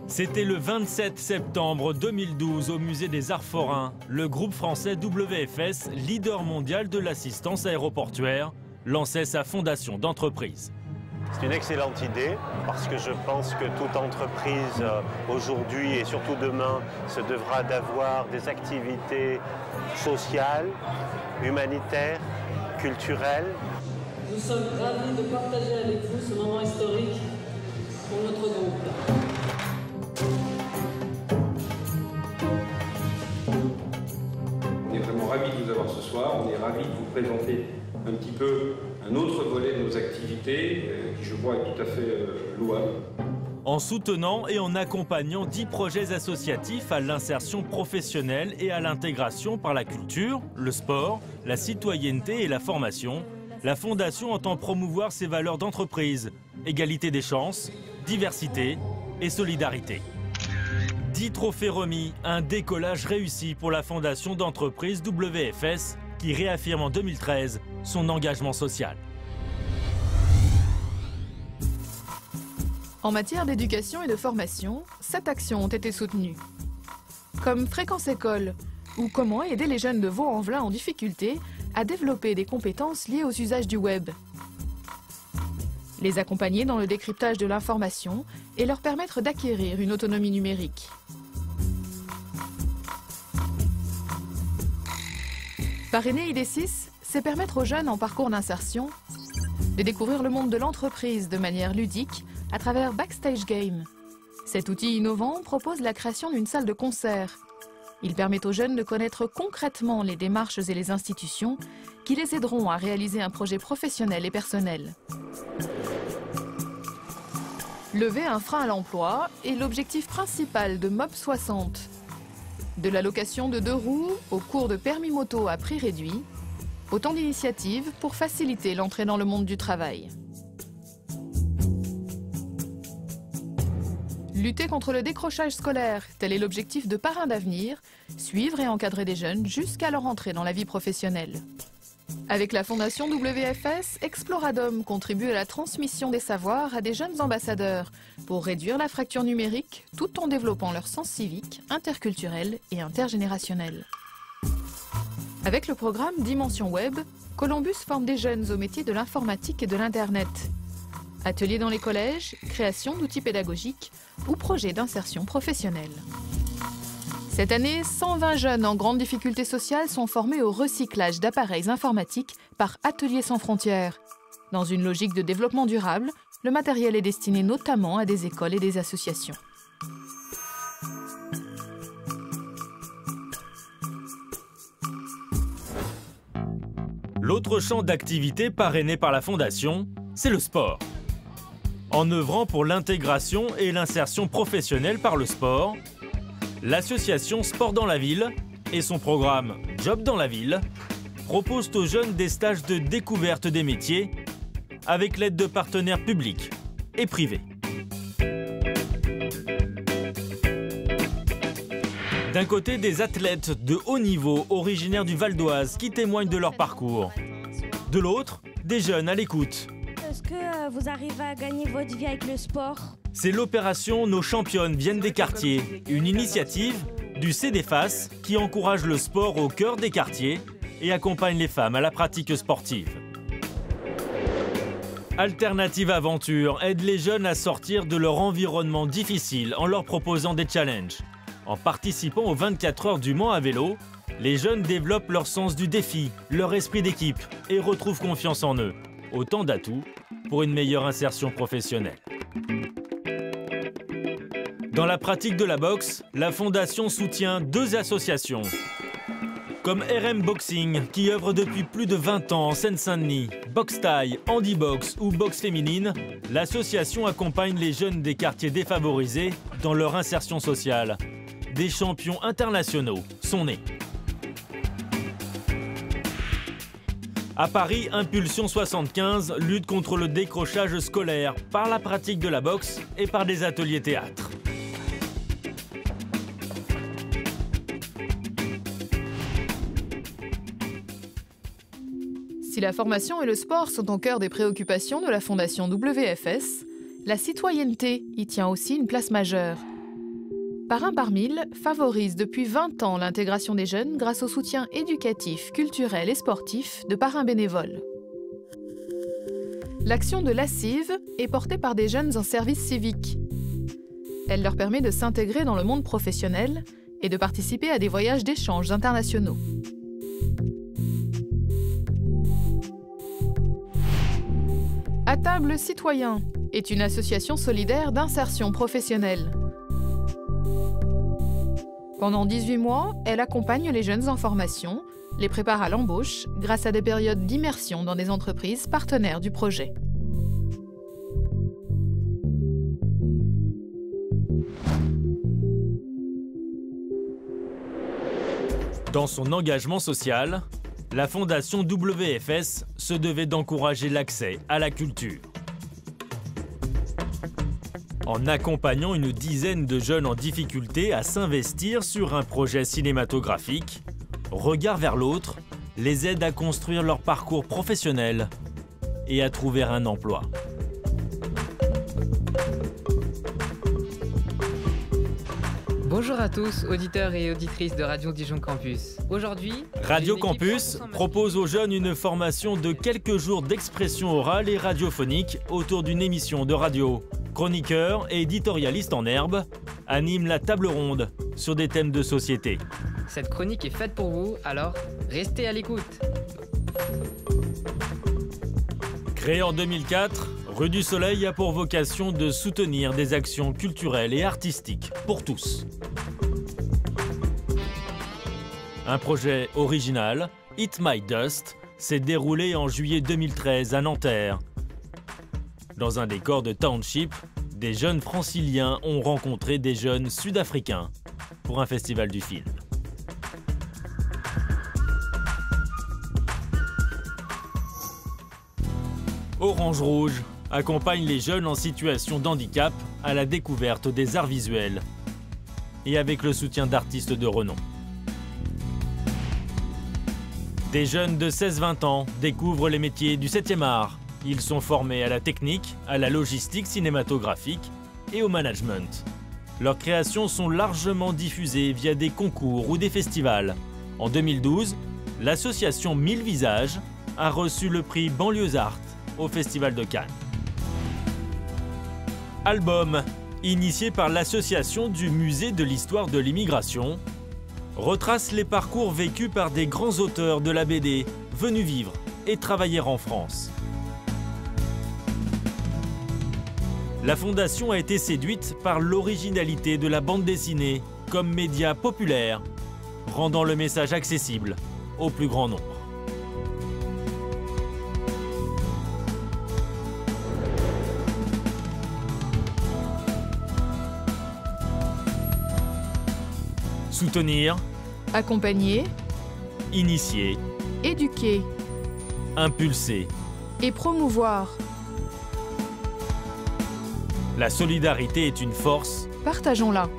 C'était le 27 septembre 2012 au Musée des Arts Forains. Le groupe français WFS, leader mondial de l'assistance aéroportuaire, lançait sa fondation d'entreprise. C'est une excellente idée parce que je pense que toute entreprise aujourd'hui et surtout demain se devra d'avoir des activités sociales, humanitaires, culturelles. Nous sommes ravis de partager avec vous ce moment historique pour notre groupe. On est vraiment ravis de vous avoir ce soir. On est ravis de vous présenter un petit peu un autre volet de nos activités qui, je crois, est tout à fait louable. En soutenant et en accompagnant 10 projets associatifs à l'insertion professionnelle et à l'intégration par la culture, le sport, la citoyenneté et la formation, la Fondation entend promouvoir ses valeurs d'entreprise, égalité des chances, diversité et solidarité. 10 trophées remis, un décollage réussi pour la Fondation d'entreprise WFS qui réaffirme en 2013 son engagement social. En matière d'éducation et de formation, 7 actions ont été soutenues. Comme Fréquence École, ou comment aider les jeunes de Vaux-en-Velin en difficulté à développer des compétences liées aux usages du web. Les accompagner dans le décryptage de l'information et leur permettre d'acquérir une autonomie numérique. Parrainer ID6, c'est permettre aux jeunes en parcours d'insertion de découvrir le monde de l'entreprise de manière ludique à travers Backstage Game. Cet outil innovant propose la création d'une salle de concert. Il permet aux jeunes de connaître concrètement les démarches et les institutions qui les aideront à réaliser un projet professionnel et personnel. Lever un frein à l'emploi est l'objectif principal de MOB 60. De la location de 2 roues au cours de permis moto à prix réduit, autant d'initiatives pour faciliter l'entrée dans le monde du travail. Lutter contre le décrochage scolaire, tel est l'objectif de Parrain d'avenir, suivre et encadrer des jeunes jusqu'à leur entrée dans la vie professionnelle. Avec la Fondation WFS, Exploradom contribue à la transmission des savoirs à des jeunes ambassadeurs pour réduire la fracture numérique tout en développant leur sens civique, interculturel et intergénérationnel. Avec le programme Dimension Web, Columbus forme des jeunes au métier de l'informatique et de l'Internet. Ateliers dans les collèges, création d'outils pédagogiques ou projets d'insertion professionnelle. Cette année, 120 jeunes en grande difficulté sociale sont formés au recyclage d'appareils informatiques par Ateliers sans frontières. Dans une logique de développement durable, le matériel est destiné notamment à des écoles et des associations. L'autre champ d'activité parrainé par la Fondation, c'est le sport. En œuvrant pour l'intégration et l'insertion professionnelle par le sport, l'association Sport dans la Ville et son programme Job dans la Ville proposent aux jeunes des stages de découverte des métiers avec l'aide de partenaires publics et privés. D'un côté, des athlètes de haut niveau originaires du Val d'Oise qui témoignent de leur parcours. De l'autre, des jeunes à l'écoute. Est-ce que vous arrivez à gagner votre vie avec le sport? C'est l'opération Nos championnes viennent des quartiers, une initiative du CDFAS qui encourage le sport au cœur des quartiers et accompagne les femmes à la pratique sportive. Alternative Aventure aide les jeunes à sortir de leur environnement difficile en leur proposant des challenges. En participant aux 24 heures du Mans à vélo, les jeunes développent leur sens du défi, leur esprit d'équipe et retrouvent confiance en eux. Autant d'atouts pour une meilleure insertion professionnelle. Dans la pratique de la boxe, la Fondation soutient 2 associations. Comme RM Boxing, qui œuvre depuis plus de 20 ans en Seine-Saint-Denis, Boxe Thaï, Handibox ou Boxe Féminine, l'association accompagne les jeunes des quartiers défavorisés dans leur insertion sociale. Des champions internationaux sont nés. À Paris, Impulsion 75 lutte contre le décrochage scolaire par la pratique de la boxe et par des ateliers théâtre. Si la formation et le sport sont au cœur des préoccupations de la Fondation WFS, la citoyenneté y tient aussi une place majeure. Parrain par 1000 favorise depuis 20 ans l'intégration des jeunes grâce au soutien éducatif, culturel et sportif de parrains bénévoles. L'action de l'ASSIV est portée par des jeunes en service civique. Elle leur permet de s'intégrer dans le monde professionnel et de participer à des voyages d'échanges internationaux. À table citoyen est une association solidaire d'insertion professionnelle. Pendant 18 mois, elle accompagne les jeunes en formation, les prépare à l'embauche grâce à des périodes d'immersion dans des entreprises partenaires du projet. Dans son engagement social, la Fondation WFS se devait d'encourager l'accès à la culture. En accompagnant une dizaine de jeunes en difficulté à s'investir sur un projet cinématographique, Regard vers l'autre les aide à construire leur parcours professionnel et à trouver un emploi. Bonjour à tous, auditeurs et auditrices de Radio Dijon Campus. Aujourd'hui, Radio Campus propose aux jeunes une formation de quelques jours d'expression orale et radiophonique autour d'une émission de radio. Chroniqueurs et éditorialistes en herbe animent la table ronde sur des thèmes de société. Cette chronique est faite pour vous, alors restez à l'écoute. Créée en 2004, Rue du Soleil a pour vocation de soutenir des actions culturelles et artistiques pour tous. Un projet original, Eat My Dust, s'est déroulé en juillet 2013 à Nanterre. Dans un décor de township, des jeunes franciliens ont rencontré des jeunes sud-africains pour un festival du film. Orange Rouge accompagne les jeunes en situation d'handicap à la découverte des arts visuels et avec le soutien d'artistes de renom. Des jeunes de 16-20 ans découvrent les métiers du 7e art. Ils sont formés à la technique, à la logistique cinématographique et au management. Leurs créations sont largement diffusées via des concours ou des festivals. En 2012, l'association 1000 Visages a reçu le prix Banlieue Art au Festival de Cannes. Album, initié par l'association du Musée de l'Histoire de l'Immigration, retrace les parcours vécus par des grands auteurs de la BD venus vivre et travailler en France. La Fondation a été séduite par l'originalité de la bande dessinée comme média populaire, rendant le message accessible au plus grand nombre. Soutenir, Accompagner, initier, éduquer impulser. et promouvoir. La solidarité est une force. Partageons-la.